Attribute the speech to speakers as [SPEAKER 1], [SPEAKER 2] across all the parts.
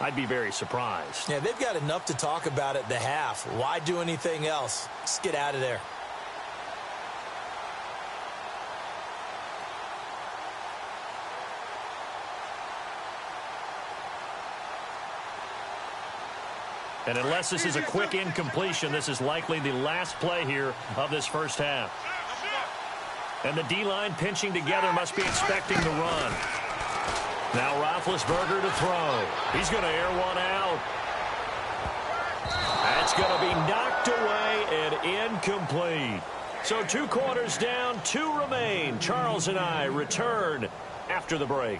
[SPEAKER 1] I'd be very surprised.
[SPEAKER 2] Yeah, they've got enough to talk about at the half. Why do anything else? Just get out of there.
[SPEAKER 1] And unless this is a quick incompletion, this is likely the last play here of this first half. And the D-line pinching together must be expecting the run. Now Roethlisberger to throw. He's going to air one out. That's going to be knocked away and incomplete. So 2 quarters down, 2 remain. Charles and I return after the break.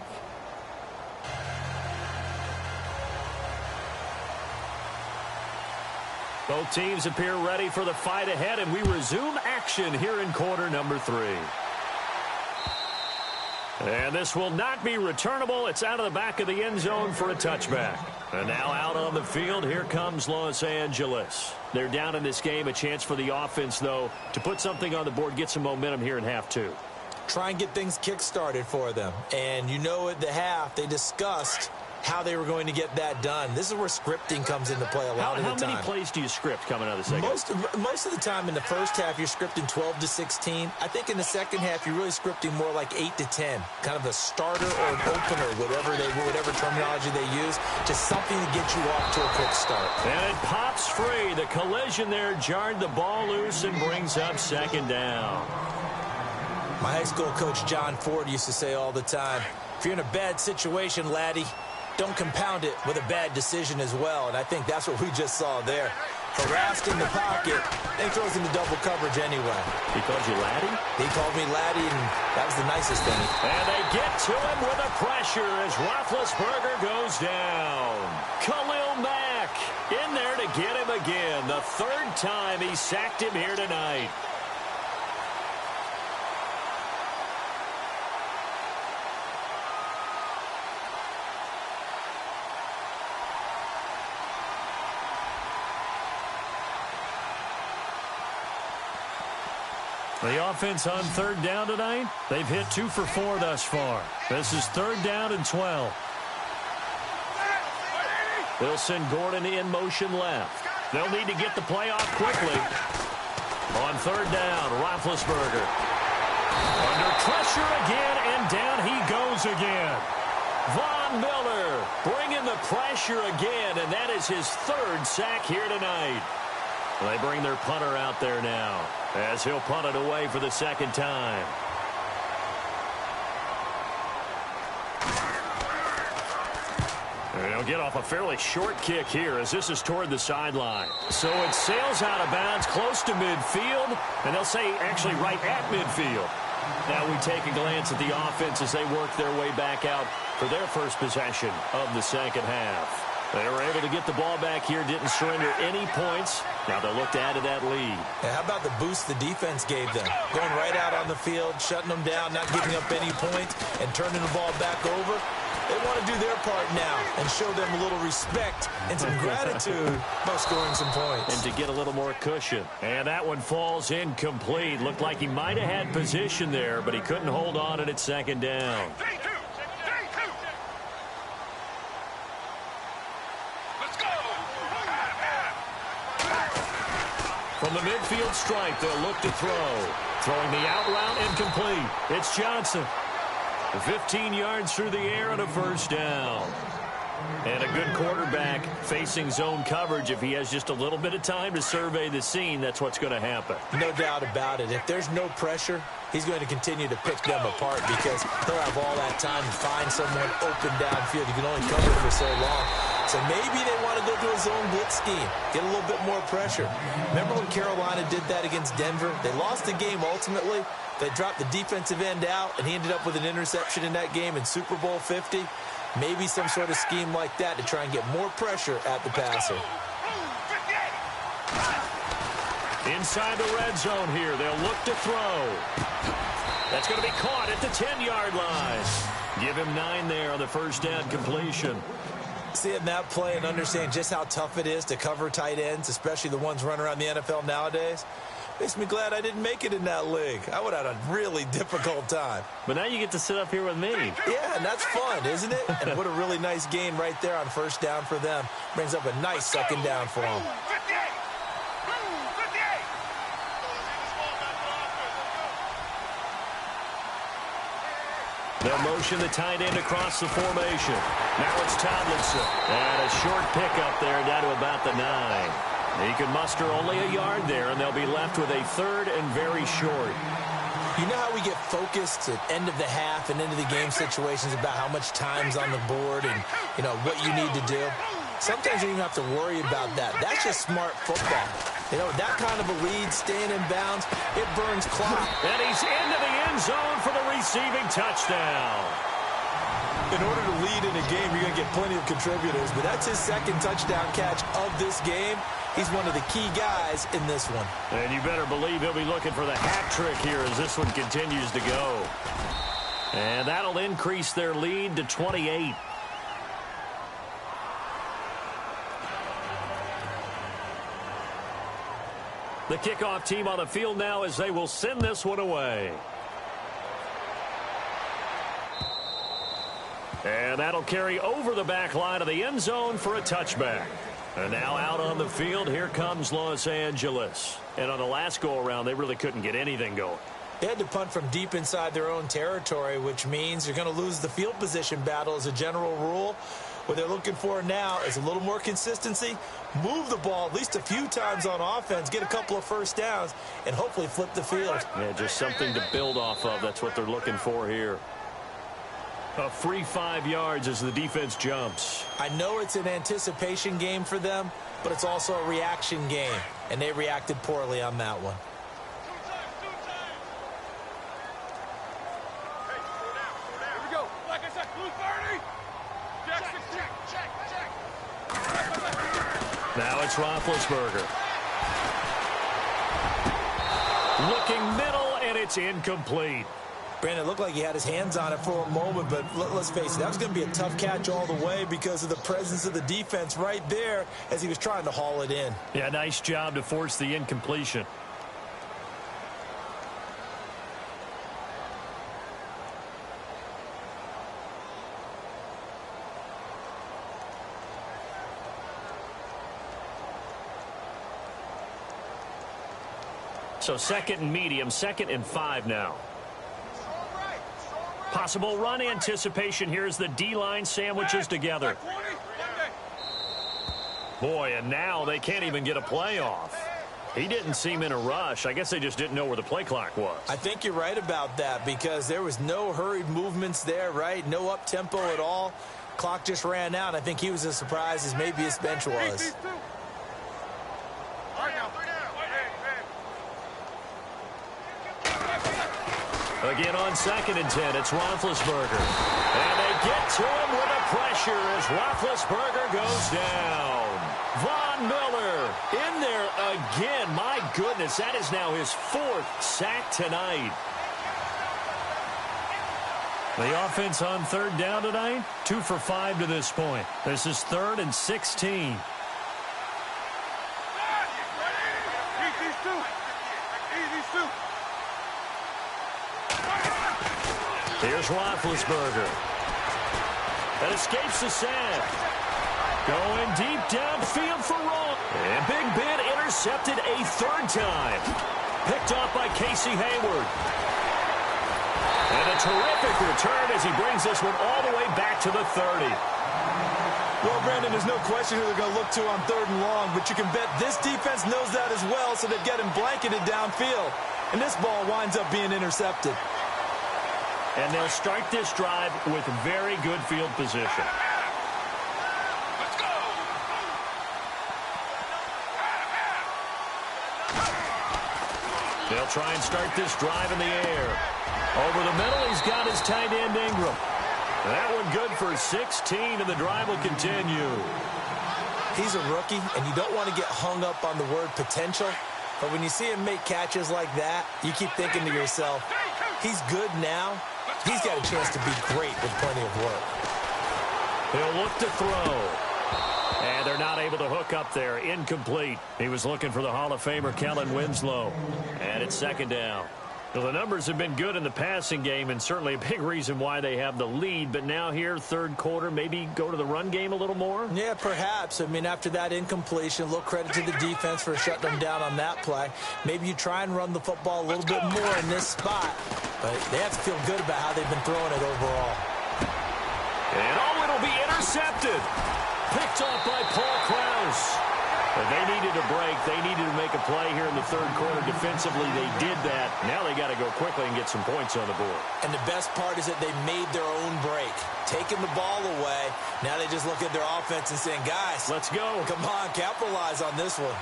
[SPEAKER 1] Both teams appear ready for the fight ahead, and we resume action here in quarter number 3. And this will not be returnable. It's out of the back of the end zone for a touchback. And now out on the field, here comes Los Angeles. They're down in this game. A chance for the offense, though, to put something on the board, get some momentum here in half 2.
[SPEAKER 2] Try and get things kick-started for them. And you know at the half, they discussed how they were going to get that done. This is where scripting comes into play a lot of the time.
[SPEAKER 1] How many plays do you script coming out of the second?
[SPEAKER 2] Most of the time in the first half, you're scripting 12 to 16. I think in the second half, you're really scripting more like 8 to 10. Kind of a starter or an opener, whatever terminology they use, just something to get you off to a quick start.
[SPEAKER 1] And it pops free. The collision there jarred the ball loose and brings up second down.
[SPEAKER 2] My high school coach, John Ford, used to say all the time, if you're in a bad situation, laddie, don't compound it with a bad decision as well. And I think that's what we just saw there. Harassed in the pocket, and he throws into double coverage anyway.
[SPEAKER 1] He called you laddie?
[SPEAKER 2] He called me laddie, and that was the nicest thing.
[SPEAKER 1] And they get to him with a pressure as Roethlisberger goes down. Khalil Mack in there to get him again. The 3rd time he sacked him here tonight. The offense on 3rd down tonight, they've hit 2 for 4 thus far. This is 3rd down and 12. They'll send Gordon in motion left. They'll need to get the play off quickly. On 3rd down, Roethlisberger. Under pressure again, and down he goes again. Von Miller bringing the pressure again, and that is his 3rd sack here tonight. They bring their punter out there now as he'll punt it away for the 2nd time. They'll get off a fairly short kick here as this is toward the sideline. So it sails out of bounds close to midfield, and they'll say actually right at midfield. Now we take a glance at the offense as they work their way back out for their first possession of the second half. They were able to get the ball back here, didn't surrender any points. Now they'll look to add to that lead.
[SPEAKER 2] Yeah, how about the boost the defense gave them? Going right out on the field, shutting them down, not giving up any points, and turning the ball back over. They want to do their part now and show them a little respect and some gratitude by scoring some points.
[SPEAKER 1] And to get a little more cushion. And that one falls incomplete. Looked like he might have had position there, but he couldn't hold on and it's 2nd down. From the midfield stripe, they'll look to throw. Throwing the out route incomplete. It's Johnson. 15 yards through the air and a 1st down. And a good quarterback facing zone coverage. If he has just a little bit of time to survey the scene, that's what's going to happen.
[SPEAKER 2] No doubt about it. If there's no pressure, he's going to continue to pick them apart because he'll have all that time to find someone open downfield. You can only cover for so long. So maybe they want to go to a zone blitz scheme, get a little bit more pressure. Remember when Carolina did that against Denver? They lost the game ultimately. They dropped the defensive end out, and he ended up with an interception in that game in Super Bowl 50. Maybe some sort of scheme like that to try and get more pressure at the passer.
[SPEAKER 1] Inside the red zone here, they'll look to throw. That's going to be caught at the 10-yard line. Give him 9 there on the 1st down completion.
[SPEAKER 2] Seeing that play and understand just how tough it is to cover tight ends, especially the ones running around the NFL nowadays. Makes me glad I didn't make it in that league. I would have had a really difficult time.
[SPEAKER 1] But now you get to sit up here with me.
[SPEAKER 2] Yeah, and that's fun, isn't it? And what a really nice gain right there on first down for them. Brings up a nice second down for them.
[SPEAKER 1] They'll motion the tight end across the formation. Now it's Tomlinson. And a short pickup there down to about the 9. He can muster only a yard there, and they'll be left with a third and very short.
[SPEAKER 2] You know how we get focused at end of the half and into the game situations about how much time's on the board and, you know, what you need to do? Sometimes you don't even have to worry about that. That's just smart football. You know, that kind of a lead, staying in bounds, it burns clock.
[SPEAKER 1] And he's into the end zone for the receiving touchdown.
[SPEAKER 2] In order to lead in a game, you're going to get plenty of contributors, but that's his second touchdown catch of this game. He's one of the key guys in this one.
[SPEAKER 1] And you better believe he'll be looking for the hat trick here as this one continues to go. And that'll increase their lead to 28. The kickoff team on the field now as they will send this one away. And that'll carry over the back line of the end zone for a touchback. And now out on the field, here comes Los Angeles. And on the last go-around, they really couldn't get anything going.
[SPEAKER 2] They had to punt from deep inside their own territory, which means you're going to lose the field position battle as a general rule. What they're looking for now is a little more consistency, move the ball at least a few times on offense, get a couple of first downs, and hopefully flip the field.
[SPEAKER 1] Yeah, just something to build off of. That's what they're looking for here. A free 5 yards as the defense jumps.
[SPEAKER 2] I know it's an anticipation game for them, but it's also a reaction game, and they reacted poorly on that one.
[SPEAKER 3] Here we go. Like I said, blue 30. Check.
[SPEAKER 1] Now it's Roethlisberger. Looking middle, and it's incomplete.
[SPEAKER 2] Brandon, it looked like he had his hands on it for a moment, but let's face it, that was going to be a tough catch all the way because of the presence of the defense right there as he was trying to haul it in.
[SPEAKER 1] Yeah, nice job to force the incompletion. So second and medium, 2nd and 5 now. Possible run anticipation here as the D-line sandwiches together. Boy, and now they can't even get a play off. He didn't seem in a rush. I guess they just didn't know where the play clock was.
[SPEAKER 2] I think you're right about that because there was no hurried movements there, right? No up-tempo at all. Clock just ran out. I think he was as surprised as maybe his bench was.
[SPEAKER 1] Again on 2nd and 10, it's Roethlisberger. And they get to him with the pressure as Roethlisberger goes down. Von Miller in there again. My goodness, that is now his 4th sack tonight. The offense on 3rd down tonight, 2 for 5 to this point. This is 3rd and 16. Here's Roethlisberger. That escapes the sack. Going deep downfield for Roll. And Big Ben intercepted a 3rd time. Picked off by Casey Hayward. And a terrific return as he brings this one all the way back to the 30.
[SPEAKER 2] Well, Brandon, there's no question who they're going to look to on 3rd and long, but you can bet this defense knows that as well, so they've got him blanketed downfield. And this ball winds up being intercepted.
[SPEAKER 1] And they'll start this drive with very good field position.
[SPEAKER 3] Let's go.
[SPEAKER 1] They'll try and start this drive in the air. Over the middle, he's got his tight end Ingram. That one good for 16, and the drive will continue.
[SPEAKER 2] He's a rookie, and you don't want to get hung up on the word potential. But when you see him make catches like that, you keep thinking to yourself, he's good now. He's got a chance to be great with plenty of work.
[SPEAKER 1] He'll look to throw. And they're not able to hook up there. Incomplete. He was looking for the Hall of Famer, Kellen Winslow. And it's second down. Well, the numbers have been good in the passing game, and certainly a big reason why they have the lead. But now here, third quarter, maybe go to the run game a little more?
[SPEAKER 2] Yeah, perhaps. I mean, after that incompletion, a little credit to the defense for shutting them down on that play. Maybe you try and run the football a little bit more in this spot. But they have to feel good about how they've been throwing it overall.
[SPEAKER 1] And, oh, it'll be intercepted. Picked off by Paul Krause. But they needed a break. They needed to make a play here in the third quarter. Defensively, they did that. Now they got to go quickly and get some points on the board.
[SPEAKER 2] And the best part is that they made their own break. Taking the ball away. Now they just look at their offense and saying, guys,
[SPEAKER 1] let's go.
[SPEAKER 2] Come on, capitalize on this one.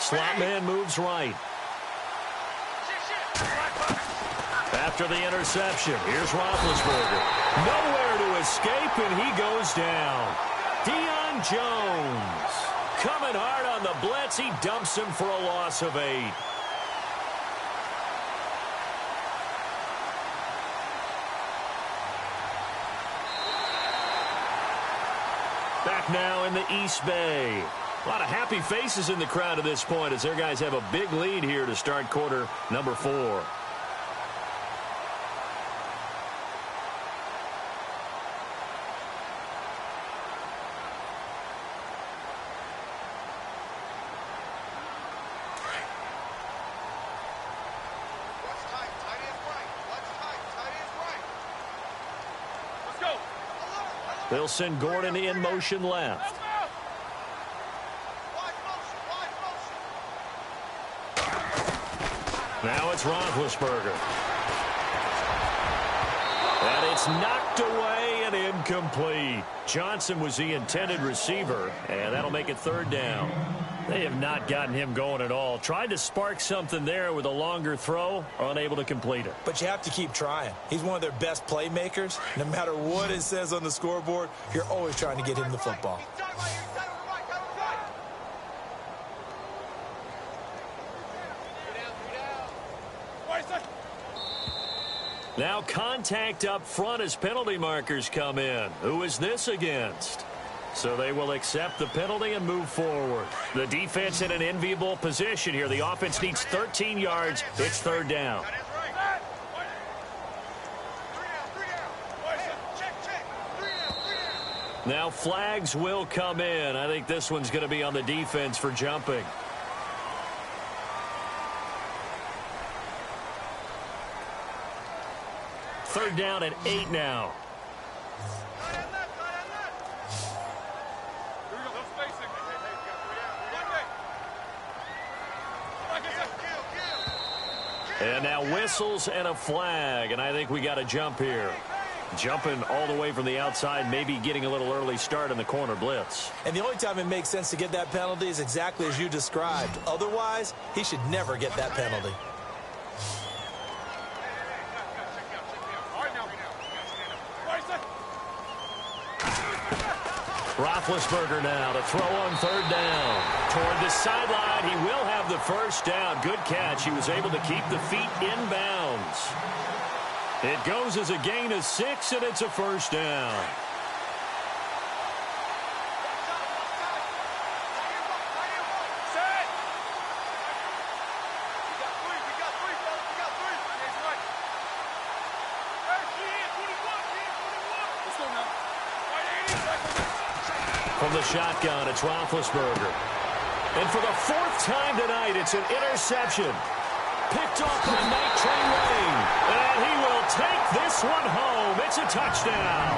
[SPEAKER 1] Slot man moves right. After the interception, here's Roethlisberger. Nowhere to escape, and he goes down. Deion Jones coming hard on the blitz. He dumps him for a loss of 8. Back now in the East Bay. A lot of happy faces in the crowd at this point as their guys have a big lead here to start quarter number 4. They'll send Gordon in motion left. Now it's Roethlisberger. And it's knocked away and incomplete. Johnson was the intended receiver, and that'll make it third down. They have not gotten him going at all. Tried to spark something there with a longer throw, unable to complete it.
[SPEAKER 2] But you have to keep trying. He's one of their best playmakers. No matter what it says on the scoreboard, you're always trying to get him the football.
[SPEAKER 1] Now contact up front as penalty markers come in. Who is this against? So they will accept the penalty and move forward. The defense in an enviable position here. The offense needs 13 yards. It's third down. Now flags will come in. I think this one's going to be on the defense for jumping. Third down at 8 now. And now whistles and a flag, and I think we got a jump here. Jumping all the way from the outside, maybe getting a little early start in the corner blitz.
[SPEAKER 2] And the only time it makes sense to get that penalty is exactly as you described. Otherwise, he should never get that penalty.
[SPEAKER 1] Roethlisberger now to throw on third down. Toward the sideline, he will have the first down. Good catch. He was able to keep the feet in bounds. It goes as a gain of 6, and it's a first down. From the shotgun, it's Roethlisberger. And for the 4th time tonight, it's an interception. Picked off by Night Train Lane. And he will take this one home. It's a touchdown.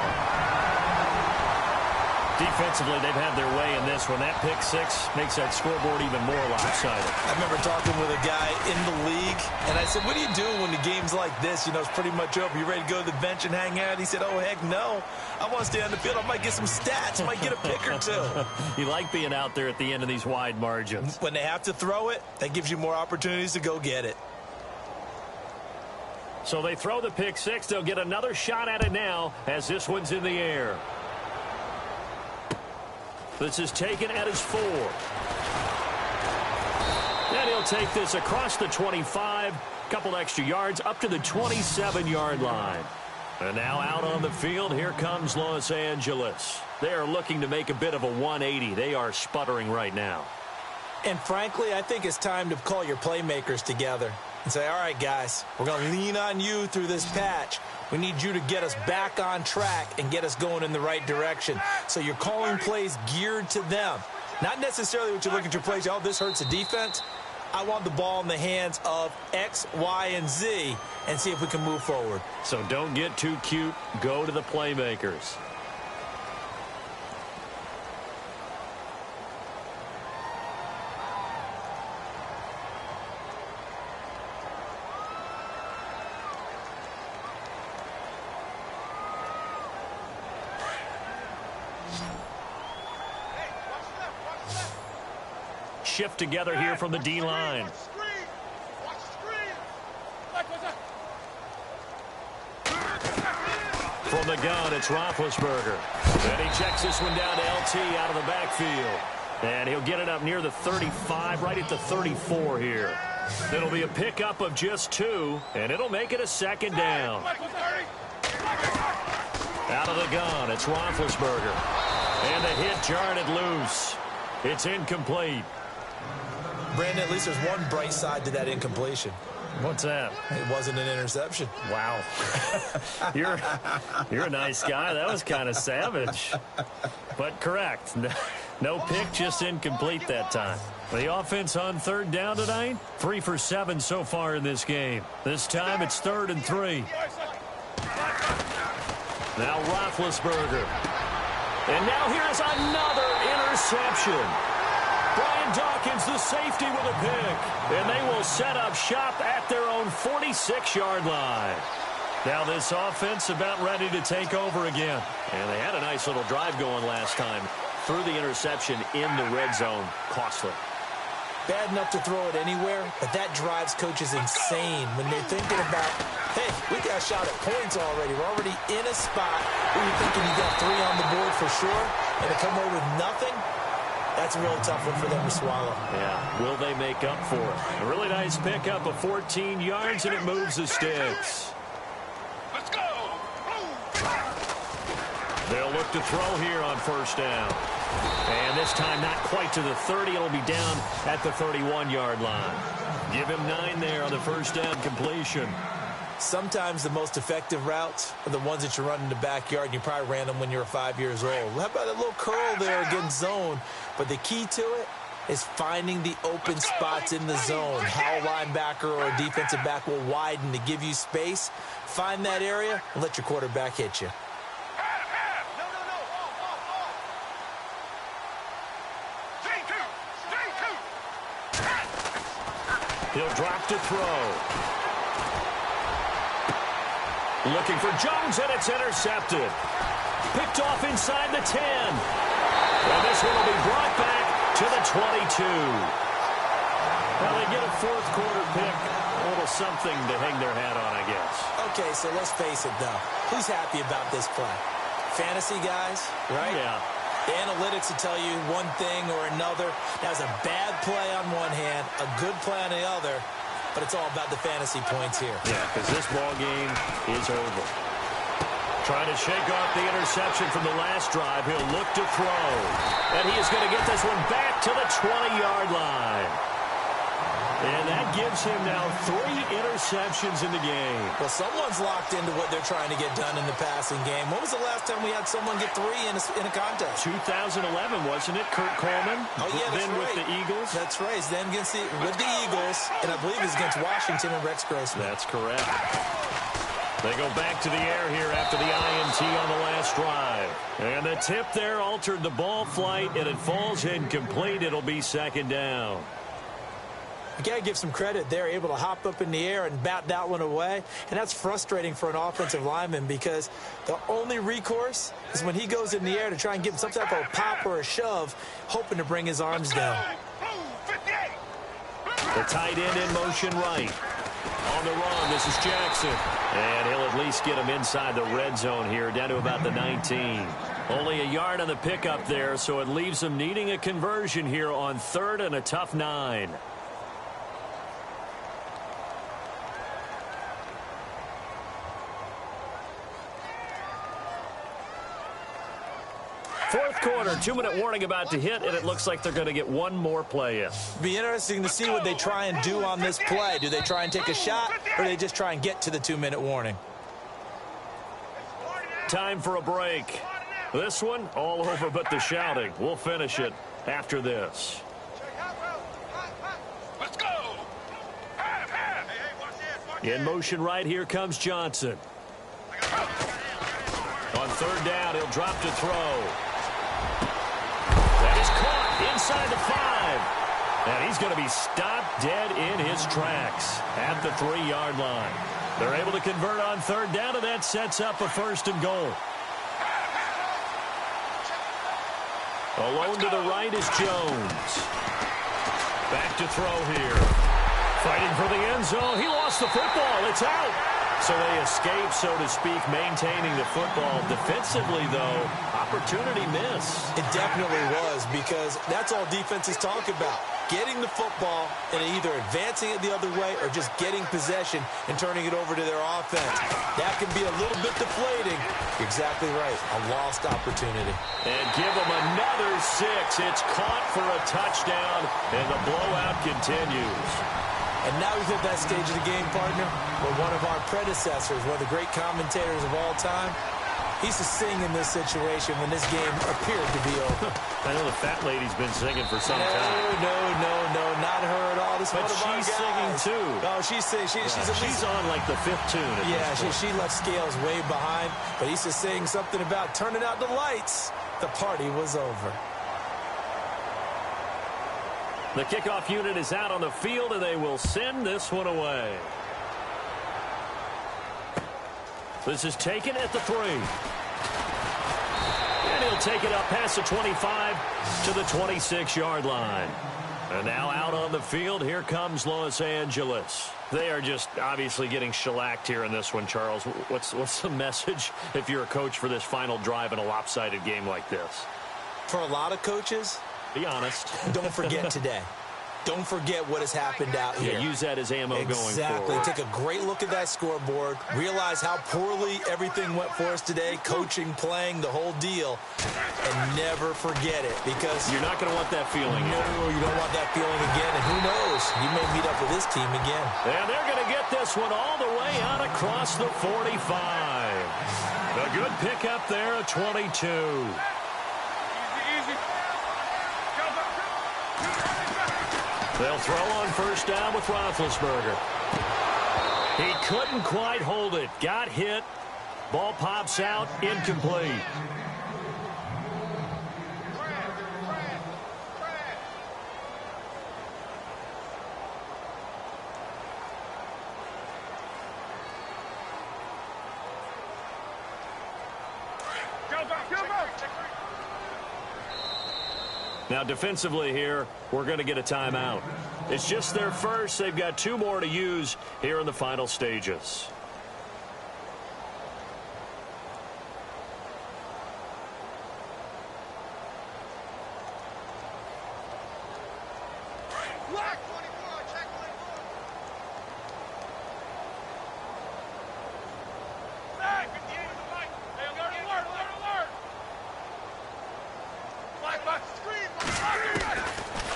[SPEAKER 1] Defensively, they've had their way in this one. That pick 6 makes that scoreboard even more lopsided.
[SPEAKER 2] I remember talking with a guy in the league, and I said, what do you do when the game's like this? You know, it's pretty much over. You ready to go to the bench and hang out? He said, oh, heck no. I want to stay on the field. I might get some stats. I might get a pick or 2.
[SPEAKER 1] You like being out there at the end of these wide margins.
[SPEAKER 2] When they have to throw it, that gives you more opportunities to go get it.
[SPEAKER 1] So they throw the pick 6. They'll get another shot at it now as this one's in the air. This is taken at his 4. And he'll take this across the 25 Couple extra yards up to the 27-yard line. And now out on the field, here comes Los Angeles. They are looking to make a bit of a 180. They are sputtering right now.
[SPEAKER 2] And frankly, I think it's time to call your playmakers together and say, all right, guys, we're going to lean on you through this patch. We need you to get us back on track and get us going in the right direction. So you're calling plays geared to them. Not necessarily what you look at your plays, oh, this hurts the defense. I want the ball in the hands of X, Y, and Z and see if we can move forward.
[SPEAKER 1] So don't get too cute. Go to the playmakers. Shift together here from the D-line. From the gun, it's Roethlisberger. And he checks this one down to LT out of the backfield. And he'll get it up near the 35, right at the 34 here. It'll be a pickup of just 2, and it'll make it a second down. Out of the gun, it's Roethlisberger. And the hit jarred it loose. It's incomplete.
[SPEAKER 2] Brandon, at least there's one bright side to that incompletion.
[SPEAKER 1] What's that?
[SPEAKER 2] It wasn't an interception.
[SPEAKER 1] Wow. You're a nice guy. That was kind of savage. But correct. No pick, just incomplete that time. The offense on third down tonight, 3 for 7 so far in this game. This time it's 3rd and 3. Now Roethlisberger. And now here's another interception. Brian Dawkins, the safety, with a pick. And they will set up shop at their own 46-yard line. Now this offense about ready to take over again. And they had a nice little drive going last time. Threw the interception in the red zone. Costly.
[SPEAKER 2] Bad enough to throw it anywhere, but that drives coaches insane when they're thinking about, hey, we got a shot at points already. We're already in a spot where you're thinking you got 3 on the board for sure, and to come away with nothing, that's a really tough one for them to swallow.
[SPEAKER 1] Yeah, will they make up for it? A really nice pickup of 14 yards, and it moves the sticks.
[SPEAKER 3] Let's go!
[SPEAKER 1] They'll look to throw here on first down. And this time not quite to the 30. It'll be down at the 31-yard line. Give him 9 there on the first down completion.
[SPEAKER 2] Sometimes the most effective routes are the ones that you run in the backyard, and you probably ran them when you were 5 years old. How about a little curl there against zone? But the key to it is finding the open spots in the zone. How a linebacker or a defensive back will widen to give you space. Find that area and let your quarterback hit you.
[SPEAKER 1] He'll drop to throw. Looking for Jones, and it's intercepted. Picked off inside the 10. And this one will be brought back to the 22. Well, they get a fourth quarter pick. A little something to hang their hat on, I guess.
[SPEAKER 2] Okay, so let's face it, though. Who's happy about this play? Fantasy guys, right?
[SPEAKER 1] Yeah.
[SPEAKER 2] The analytics will tell you one thing or another. That was a bad play on one hand, a good play on the other, but it's all about the fantasy points here.
[SPEAKER 1] Yeah, because this ball game is over. Trying to shake off the interception from the last drive. He'll look to throw. And he is going to get this one back to the 20-yard line. And that gives him now 3 interceptions in the game.
[SPEAKER 2] Well, someone's locked into what they're trying to get done in the passing game. When was the last time we had someone get 3 in a contest?
[SPEAKER 1] 2011, wasn't it? Kurt Coleman.
[SPEAKER 2] Oh, yeah, that's
[SPEAKER 1] then
[SPEAKER 2] right.
[SPEAKER 1] with the Eagles.
[SPEAKER 2] That's right. Then with the Eagles, and I believe it's against Washington and Rex Grossman.
[SPEAKER 1] That's correct. They go back to the air here after the INT on the last drive. And the tip there altered the ball flight, and it falls incomplete. It'll be second down.
[SPEAKER 2] You got to give some credit. They're able to hop up in the air and bat that one away. And that's frustrating for an offensive lineman because the only recourse is when he goes in the air to try and give some type of a pop or a shove, hoping to bring his arms down.
[SPEAKER 1] The tight end in motion right. On the run, this is Jackson. And he'll at least get him inside the red zone here, down to about the 19. Only a yard on the pickup there, so it leaves him needing a conversion here on third and a tough 9. Fourth quarter, 2-minute warning about to hit, and it looks like they're going to get one more play in.
[SPEAKER 2] Be interesting to see what they try and do on this play. Do they try and take a shot, or do they just try and get to the 2-minute warning?
[SPEAKER 1] Time for a break. This one, all over but the shouting. We'll finish it after this.
[SPEAKER 3] Let's go.
[SPEAKER 1] In motion right here comes Johnson. On third down, he'll drop to throw. That is caught inside the 5. And he's going to be stopped dead in his tracks at the 3-yard line. They're able to convert on third down, and that sets up a 1st and goal. Alone to the right is Jones. Back to throw here. Fighting for the end zone. He lost the football. It's out. So they escape, so to speak, maintaining the football. Defensively, though, opportunity miss.
[SPEAKER 2] It definitely was, because that's all defenses talk about. Getting the football and either advancing it the other way or just getting possession and turning it over to their offense. That can be a little bit deflating. You're exactly right. A lost opportunity.
[SPEAKER 1] And give them another 6. It's caught for a touchdown, and the blowout continues.
[SPEAKER 2] And now we've hit that stage of the game, partner, where one of our predecessors, one of the great commentators of all time, he used to sing in this situation when this game appeared to be over.
[SPEAKER 1] I know the fat lady's been singing for some time.
[SPEAKER 2] No, not her at all. This
[SPEAKER 1] but
[SPEAKER 2] one of our
[SPEAKER 1] she's
[SPEAKER 2] guys.
[SPEAKER 1] singing too.
[SPEAKER 2] Oh, she's singing. She's
[SPEAKER 1] on like the 5th tune.
[SPEAKER 2] She left Scales way behind, but he used to sing something about turning out the lights. The party was over.
[SPEAKER 1] The kickoff unit is out on the field, and they will send this one away. This is taken at the 3. And he'll take it up past the 25 to the 26-yard line. And now out on the field, here comes Los Angeles. They are just obviously getting shellacked here in this one, Charles. What's the message if you're a coach for this final drive in a lopsided game like this?
[SPEAKER 2] For a lot of coaches,
[SPEAKER 1] be honest.
[SPEAKER 2] Don't forget today. Don't forget what has happened out here.
[SPEAKER 1] Yeah, use that as ammo going forward.
[SPEAKER 2] Exactly. Take a great look at that scoreboard. Realize how poorly everything went for us today. Coaching, playing, the whole deal. And never forget it, because
[SPEAKER 1] you're not going to want that feeling.
[SPEAKER 2] No, you don't want that feeling again. And who knows? You may meet up with this team again.
[SPEAKER 1] And they're going to get this one all the way out across the 45. A good pickup there at 22. They'll throw on first down with Roethlisberger. He couldn't quite hold it. Got hit. Ball pops out. Incomplete. Now, defensively here, we're going to get a timeout. It's just their first. They've got 2 more to use here in the final stages.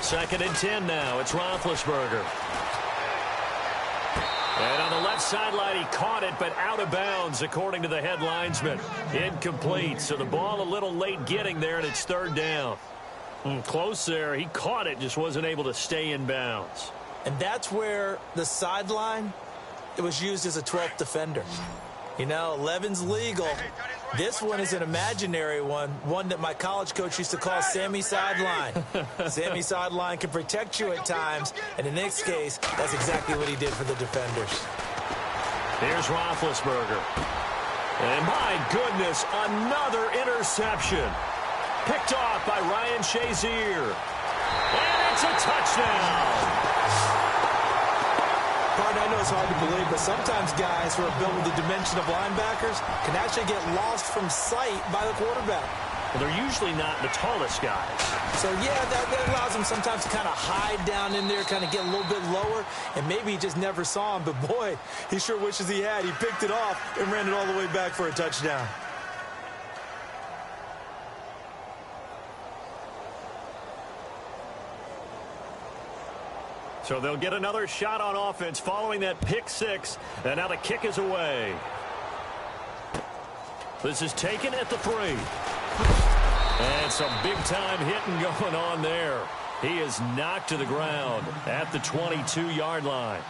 [SPEAKER 1] Second and 10 now. It's Roethlisberger. And on the left sideline, he caught it, but out of bounds, according to the head linesman. Incomplete. So the ball a little late getting there, and it's third down. Close there. He caught it, just wasn't able to stay in bounds.
[SPEAKER 2] And that's where the sideline, it was used as a 12th defender. You know, 11's legal. This one is an imaginary one that my college coach used to call Sammy Sideline. Sammy Sideline can protect you at times, and in this case, that's exactly what he did for the defenders.
[SPEAKER 1] Here's Roethlisberger. And my goodness, another interception. Picked off by Ryan Shazier. And it's a touchdown.
[SPEAKER 2] I know it's hard to believe, but sometimes guys who are built with the dimension of linebackers can actually get lost from sight by the quarterback.
[SPEAKER 1] Well, they're usually not the tallest guys.
[SPEAKER 2] So, yeah, that allows them sometimes to kind of hide down in there, kind of get a little bit lower, and maybe he just never saw him. But, boy, he sure wishes he had. He picked it off and ran it all the way back for a touchdown.
[SPEAKER 1] So they'll get another shot on offense following that pick six. And now the kick is away. This is taken at the 3. And some big-time hitting going on there. He is knocked to the ground at the 22-yard line.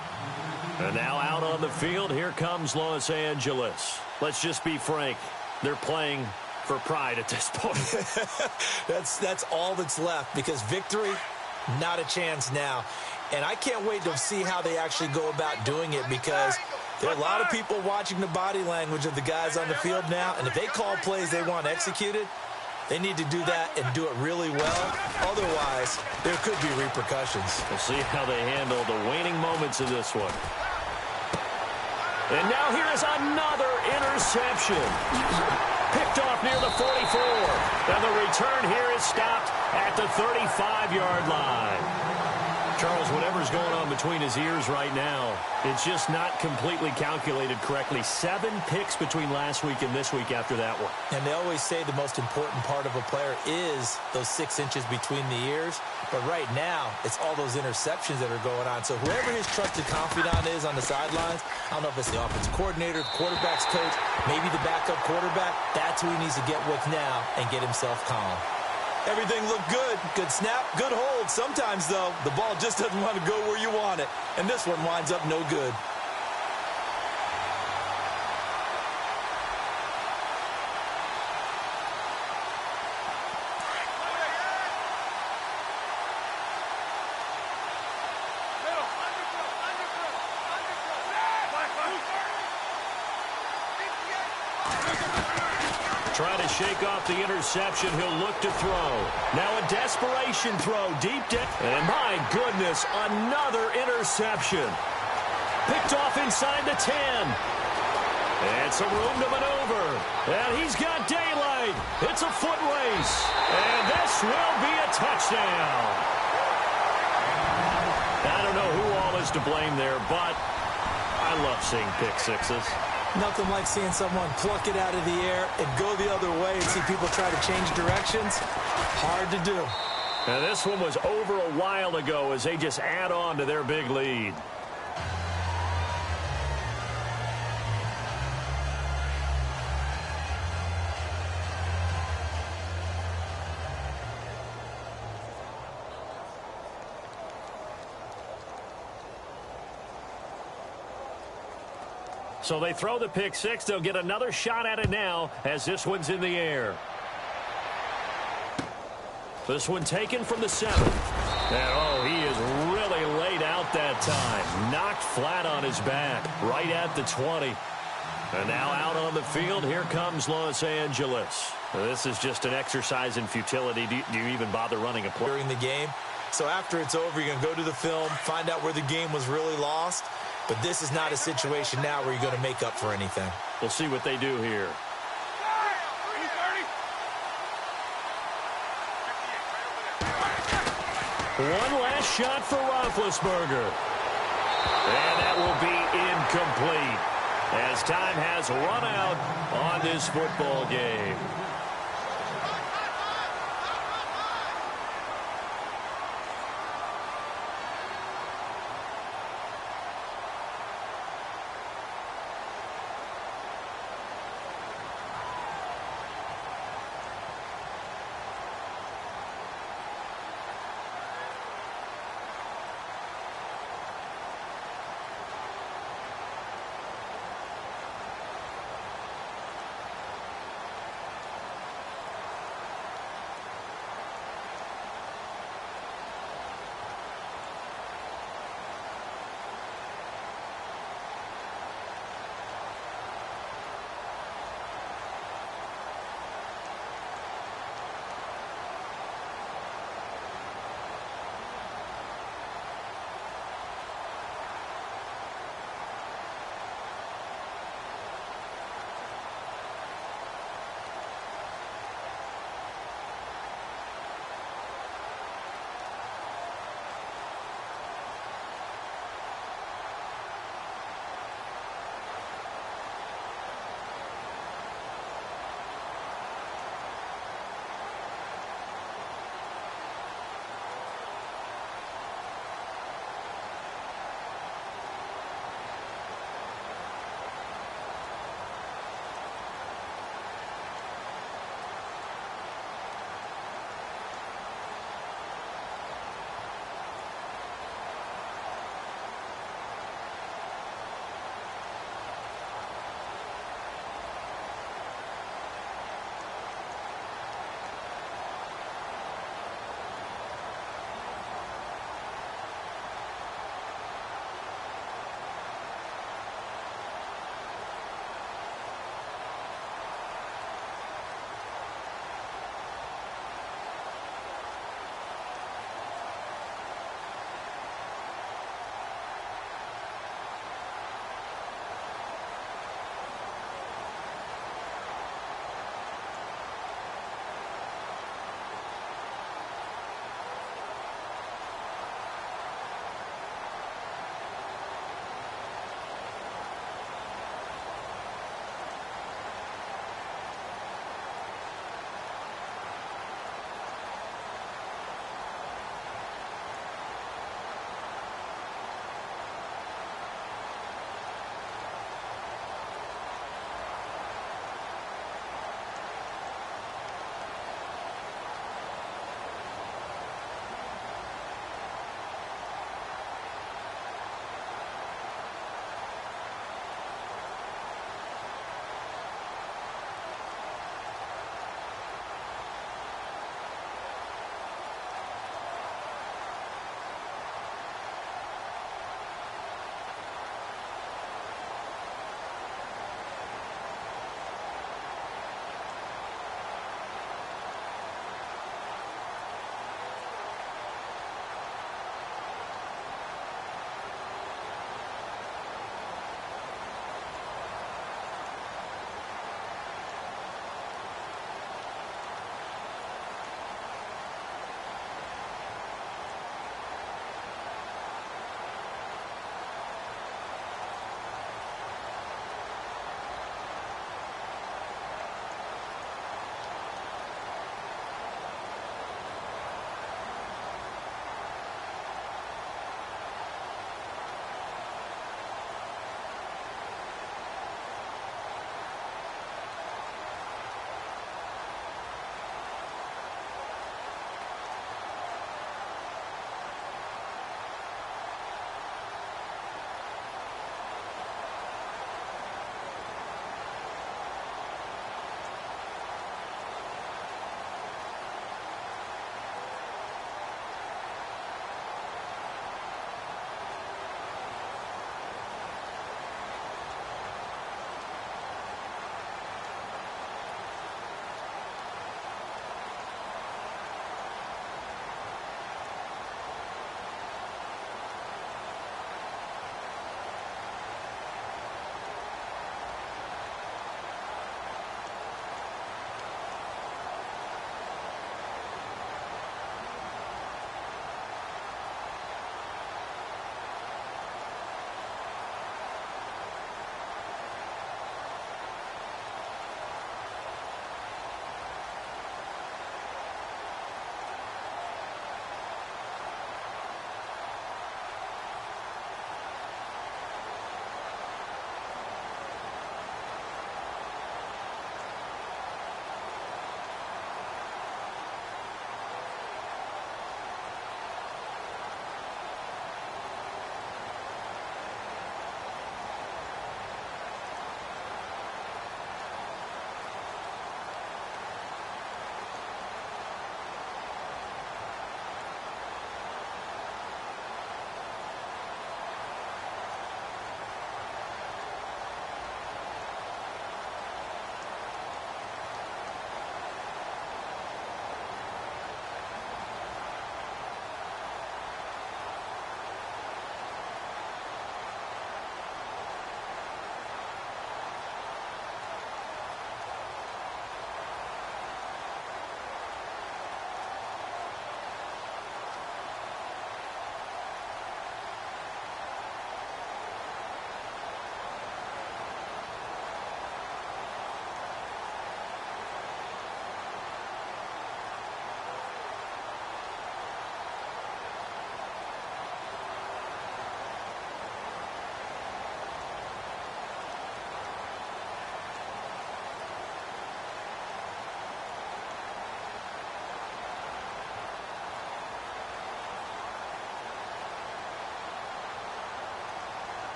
[SPEAKER 1] And now out on the field, here comes Los Angeles. Let's just be frank. They're playing for pride at this point.
[SPEAKER 2] That's all that's left, because victory, not a chance now. And I can't wait to see how they actually go about doing it, because there are a lot of people watching the body language of the guys on the field now, and if they call plays they want executed, they need to do that and do it really well. Otherwise, there could be repercussions.
[SPEAKER 1] We'll see how they handle the waning moments of this one. And now here is another interception. Picked off near the 44. And the return here is stopped at the 35-yard line. Charles, whatever's going on between his ears right now, it's just not completely calculated correctly. 7 picks between last week and this week after that one.
[SPEAKER 2] And they always say the most important part of a player is those 6 inches between the ears. But right now, it's all those interceptions that are going on. So whoever his trusted confidant is on the sidelines, I don't know if it's the offensive coordinator, the quarterback's coach, maybe the backup quarterback, that's who he needs to get with now and get himself calm. Everything looked good. Good snap, good hold. Sometimes, though, the ball just doesn't want to go where you want it. And this one winds up no good.
[SPEAKER 1] Trying to shake off the interception. He'll look to throw. Now a desperation throw deep down. And my goodness, another interception. Picked off inside the 10. And some room to maneuver. And he's got daylight. It's a foot race. And this will be a touchdown. I don't know who all is to blame there, but I love seeing pick sixes.
[SPEAKER 2] Nothing like seeing someone pluck it out of the air and go the other way and see people try to change directions. Hard to do.
[SPEAKER 1] Now this one was over a while ago as they just add on to their big lead. So they throw the pick six. They'll get another shot at it now as this one's in the air. This one taken from the 7. And, oh, he is really laid out that time. Knocked flat on his back right at the 20. And now out on the field, here comes Los Angeles. This is just an exercise in futility. Do you even bother running a play?
[SPEAKER 2] During the game. So after it's over, you're going to go to the film, find out where the game was really lost. But this is not a situation now where you're going to make up for anything.
[SPEAKER 1] We'll see what they do here. One last shot for Roethlisberger. And that will be incomplete as time has run out on this football game.